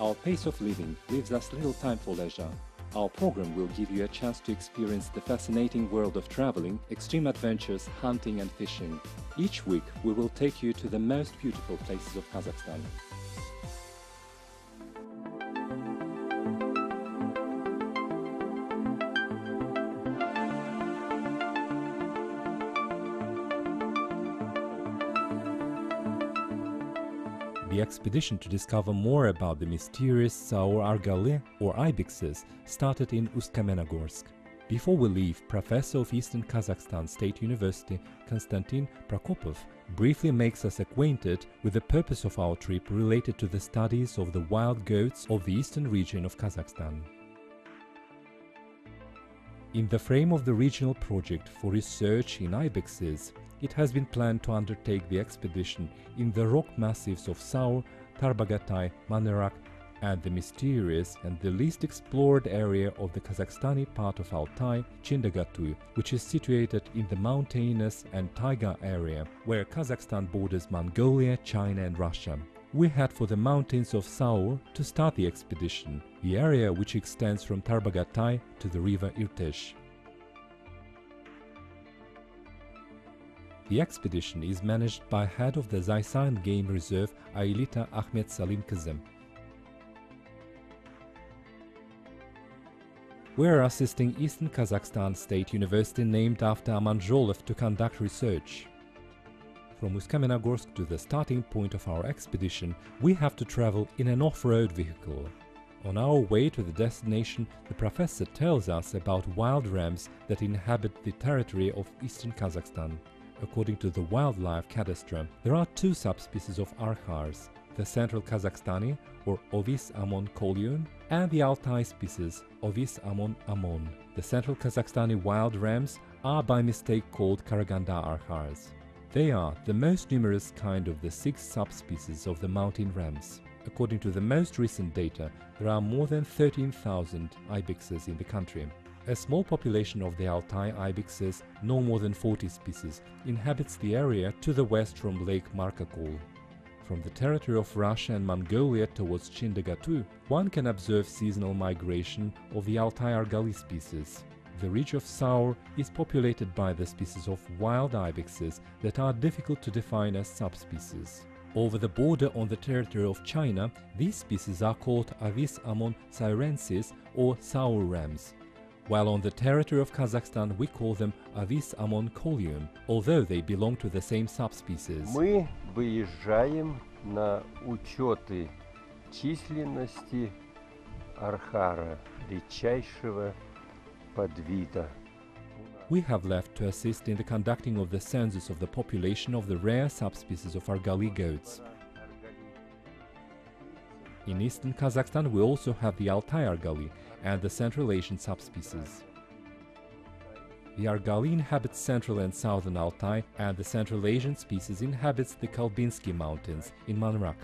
Our pace of living leaves us little time for leisure. Our program will give you a chance to experience the fascinating world of traveling, extreme adventures, hunting and fishing. Each week we will take you to the most beautiful places of Kazakhstan. The expedition to discover more about the mysterious Saur argali or ibexes started in Ustkamenogorsk. Before we leave, Professor of Eastern Kazakhstan State University Konstantin Prokopov briefly makes us acquainted with the purpose of our trip related to the studies of the wild goats of the Eastern Region of Kazakhstan. In the frame of the regional project for research in ibexes, it has been planned to undertake the expedition in the rock massifs of Saur, Tarbagatay, Manerak, and the mysterious and the least explored area of the Kazakhstani part of Altai, Chindagatuy, which is situated in the mountainous and taiga area, where Kazakhstan borders Mongolia, China and Russia. We head for the mountains of Saur to start the expedition, the area which extends from Tarbagatay to the river Irtysh. The expedition is managed by head of the Zaysan Game Reserve, Ailita Ahmet Salim Kızım. We are assisting Eastern Kazakhstan State University named after Amanjolov to conduct research. From Ustkamenogorsk to the starting point of our expedition, we have to travel in an off-road vehicle. On our way to the destination, the professor tells us about wild rams that inhabit the territory of Eastern Kazakhstan. According to the wildlife cadastre, there are two subspecies of arkhars, the Central Kazakhstani or Ovis amon kolyun and the Altai species Ovis amon amon. The Central Kazakhstani wild rams are by mistake called Karaganda arkhars. They are the most numerous kind of the 6 subspecies of the mountain rams. According to the most recent data, there are more than 13,000 ibexes in the country. A small population of the Altai ibexes, no more than 40 species, inhabits the area to the west from Lake Markakol. From the territory of Russia and Mongolia towards Chindagatuy, one can observe seasonal migration of the Altai argali species. The region of Saur is populated by the species of wild ibexes that are difficult to define as subspecies. Over the border on the territory of China, these species are called Avis amon syrensis or Saur rams, while on the territory of Kazakhstan we call them Avis amon kolyun, although they belong to the same subspecies. Мы выезжаем на учеты численности архара, редчайшего подвида. We have left to assist in the conducting of the census of the population of the rare subspecies of argali goats. In Eastern Kazakhstan we also have the Altai argali and the Central Asian subspecies. The argali inhabits central and southern Altai, and the Central Asian species inhabits the Kalbinsky Mountains in Manrak.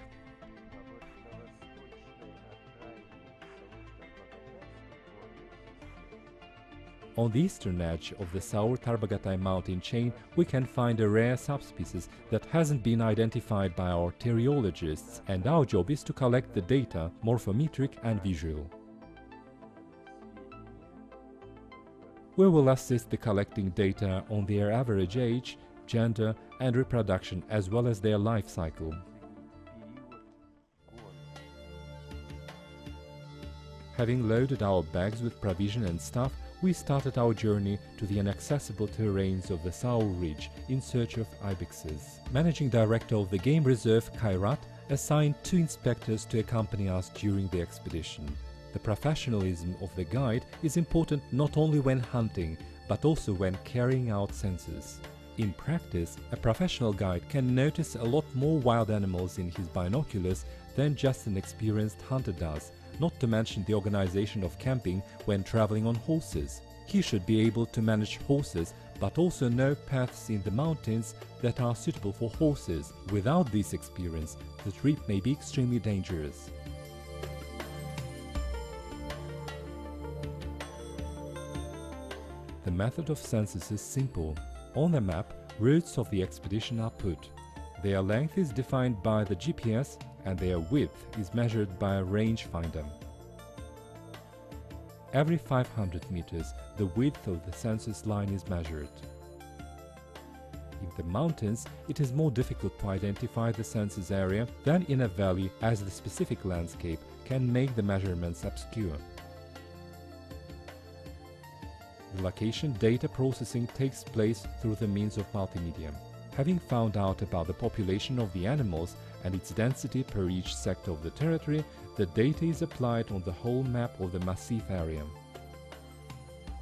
On the eastern edge of the Saur-Tarbagatay mountain chain, we can find a rare subspecies that hasn't been identified by our teriologists, and our job is to collect the data, morphometric and visual. We will assist the collecting data on their average age, gender and reproduction, as well as their life cycle. Having loaded our bags with provision and stuff, we started our journey to the inaccessible terrains of the Saur Ridge in search of ibexes. Managing director of the game reserve, Kairat, assigned 2 inspectors to accompany us during the expedition. The professionalism of the guide is important not only when hunting, but also when carrying out census. In practice, a professional guide can notice a lot more wild animals in his binoculars than just an experienced hunter does, not to mention the organization of camping when traveling on horses. He should be able to manage horses, but also know paths in the mountains that are suitable for horses. Without this experience, the trip may be extremely dangerous. The method of census is simple. On the map, routes of the expedition are put. Their length is defined by the GPS, and their width is measured by a rangefinder. Every 500 meters, the width of the census line is measured. In the mountains, it is more difficult to identify the census area than in a valley, as the specific landscape can make the measurements obscure. The location data processing takes place through the means of multimedia. Having found out about the population of the animals and its density per each sector of the territory, the data is applied on the whole map of the massif area.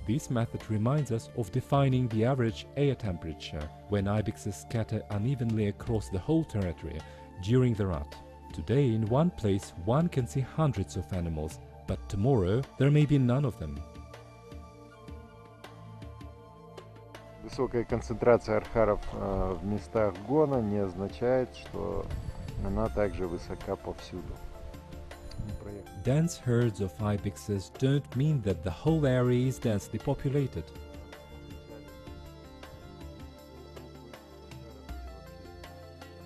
This method reminds us of defining the average air temperature when ibexes scatter unevenly across the whole territory during the rut. Today, in one place, one can see hundreds of animals, but tomorrow there may be none of them. Высокая концентрация архаров в местах гона не означает, что она также высока повсюду. Dense herds of ibexes don't mean that the whole area is densely populated.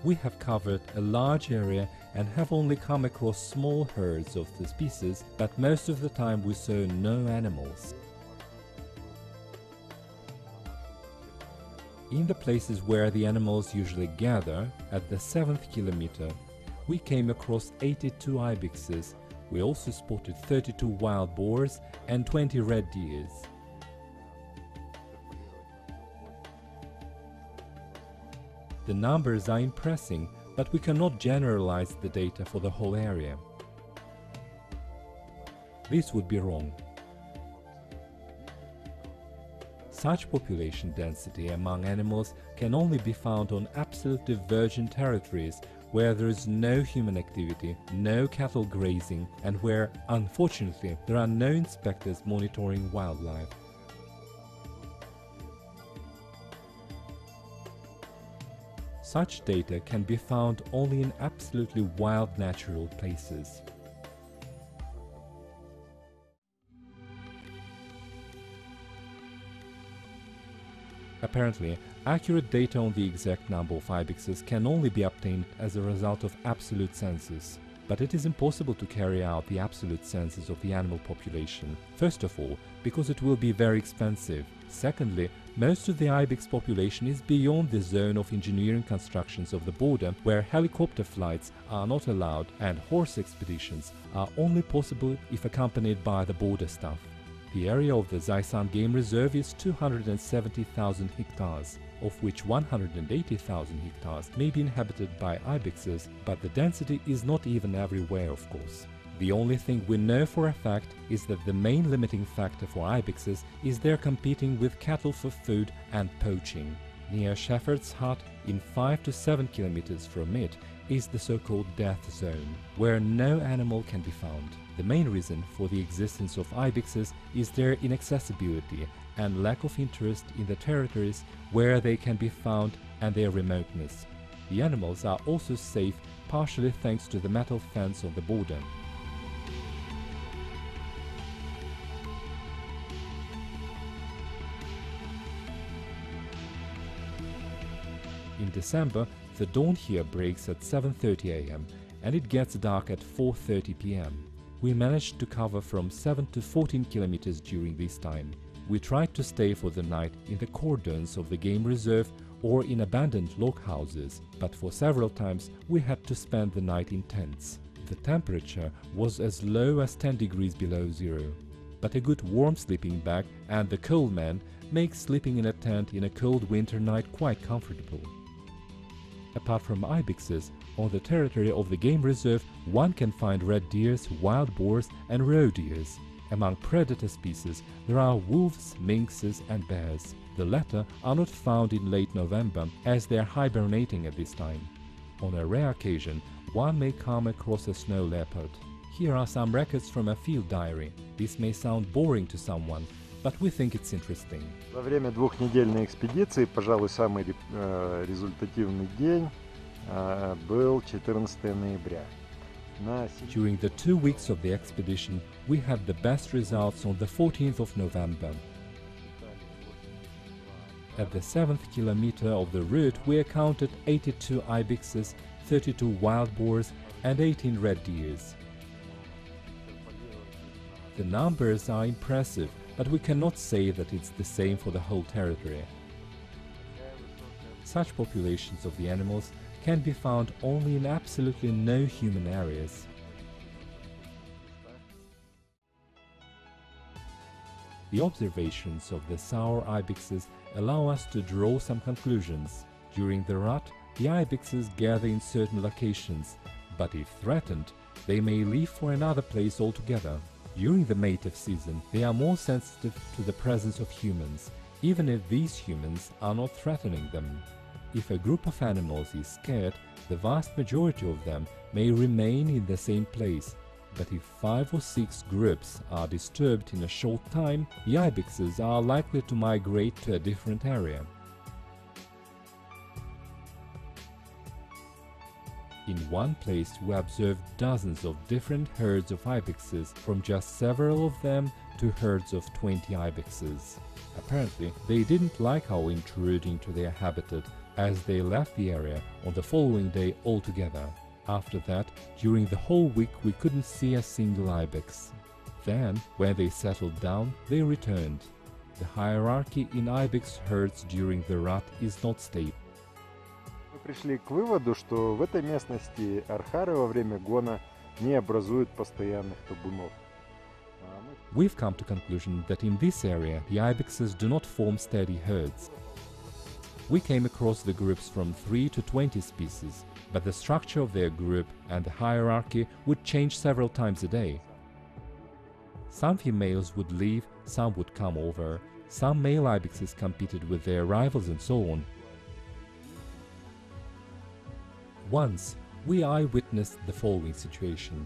We have covered a large area and have only come across small herds of the species, but most of the time we saw no animals. In the places where the animals usually gather, at the 7th kilometer, we came across 82 ibexes. We also spotted 32 wild boars and 20 red deers. The numbers are impressive, but we cannot generalize the data for the whole area. This would be wrong. Such population density among animals can only be found on absolutely virgin territories where there is no human activity, no cattle grazing, and where, unfortunately, there are no inspectors monitoring wildlife. Such data can be found only in absolutely wild natural places. Apparently, accurate data on the exact number of ibexes can only be obtained as a result of absolute census. But it is impossible to carry out the absolute census of the animal population. First of all, because it will be very expensive. Secondly, most of the ibex population is beyond the zone of engineering constructions of the border, where helicopter flights are not allowed and horse expeditions are only possible if accompanied by the border staff. The area of the Zaysan Game Reserve is 270,000 hectares, of which 180,000 hectares may be inhabited by ibexes, but the density is not even everywhere, of course. The only thing we know for a fact is that the main limiting factor for ibexes is their competing with cattle for food and poaching. Near Shepherd's Hut, in 5 to 7 kilometers from it, is the so-called death zone, where no animal can be found. The main reason for the existence of ibexes is their inaccessibility and lack of interest in the territories where they can be found and their remoteness. The animals are also safe, partially thanks to the metal fence on the border. In December, the dawn here breaks at 7:30 am and it gets dark at 4:30 pm. We managed to cover from 7 to 14 kilometers during this time. We tried to stay for the night in the cordons of the game reserve or in abandoned log houses, but for several times we had to spend the night in tents. The temperature was as low as 10 degrees below zero. But a good warm sleeping bag and the cold man make sleeping in a tent in a cold winter night quite comfortable. Apart from ibexes, on the territory of the game reserve one can find red deers, wild boars and roe deers. Among predator species there are wolves, minxes and bears. The latter are not found in late November as they are hibernating at this time. On a rare occasion one may come across a snow leopard. Here are some records from a field diary. This may sound boring to someone, but we think it's interesting. Во время двухнедельной экспедиции, пожалуй, самый результативный день был 14 ноября. During the 2 weeks of the expedition, we had the best results on the 14th of November. At the 7th kilometer of the route, we accounted 82 ibexes, 32 wild boars and 18 red deers. The numbers are impressive, but we cannot say that it's the same for the whole territory. Such populations of the animals can be found only in absolutely no human areas. The observations of the Saur ibexes allow us to draw some conclusions. During the rut, the ibexes gather in certain locations, but if threatened, they may leave for another place altogether. During the mative season, they are more sensitive to the presence of humans, even if these humans are not threatening them. If a group of animals is scared, the vast majority of them may remain in the same place. But if 5 or 6 groups are disturbed in a short time, the ibexes are likely to migrate to a different area. In one place we observed dozens of different herds of ibexes, from just several of them to herds of 20 ibexes. Apparently, they didn't like our intruding to their habitat, as they left the area on the following day altogether. After that, during the whole week we couldn't see a single ibex. Then, when they settled down, they returned. The hierarchy in ibex herds during the rut is not stable. Мы пришли к выводу, что в этой местности архары во время гона не образуют постоянных табунов. We've come to conclusion that in this area the ibexes do not form steady herds. We came across the groups from 3 to 20 species, but the structure of their group and the hierarchy would change several times a day. Some females would leave, some would come over, some male ibexes competed with their rivals and so on. Once, we eyewitnessed the following situation.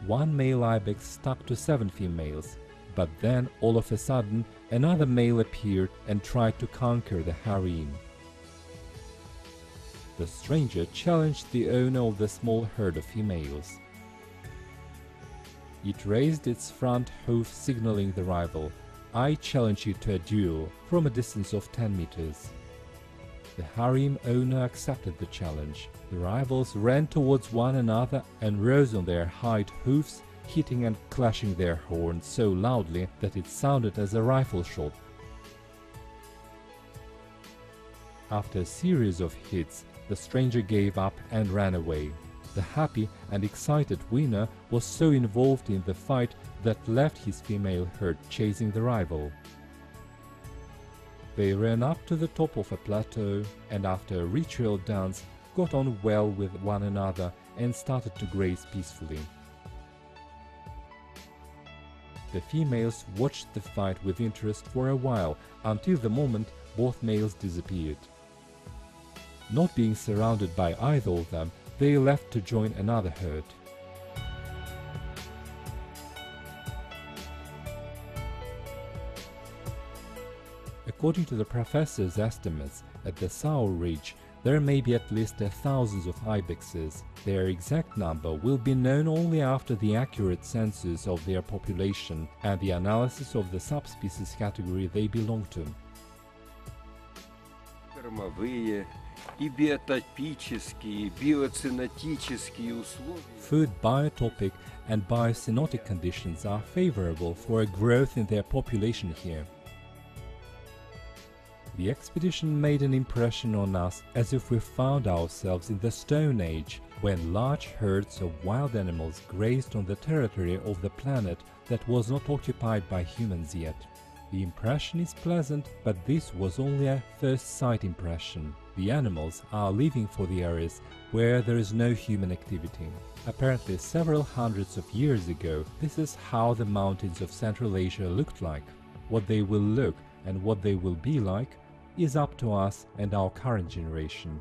One male ibex stuck to 7 females, but then all of a sudden another male appeared and tried to conquer the harem. The stranger challenged the owner of the small herd of females. It raised its front hoof, signaling the rival, "I challenge you to a duel," from a distance of 10 meters. The harem owner accepted the challenge. The rivals ran towards one another and rose on their hind hoofs, hitting and clashing their horns so loudly that it sounded as a rifle shot. After a series of hits, the stranger gave up and ran away. The happy and excited winner was so involved in the fight that left his female herd chasing the rival. They ran up to the top of a plateau and after a ritual dance got on well with one another and started to graze peacefully. The females watched the fight with interest for a while, until the moment both males disappeared. Not being surrounded by either of them, they left to join another herd. According to the professor's estimates, at the Saur ridge there may be at least thousands of ibexes. Their exact number will be known only after the accurate census of their population and the analysis of the subspecies category they belong to. Food biotopic and biocynotic conditions are favorable for a growth in their population here. The expedition made an impression on us as if we found ourselves in the Stone Age, when large herds of wild animals grazed on the territory of the planet that was not occupied by humans yet. The impression is pleasant, but this was only a first-sight impression. The animals are leaving for the areas where there is no human activity. Apparently, several hundreds of years ago, this is how the mountains of Central Asia looked like. What they will look and what they will be like is up to us and our current generation.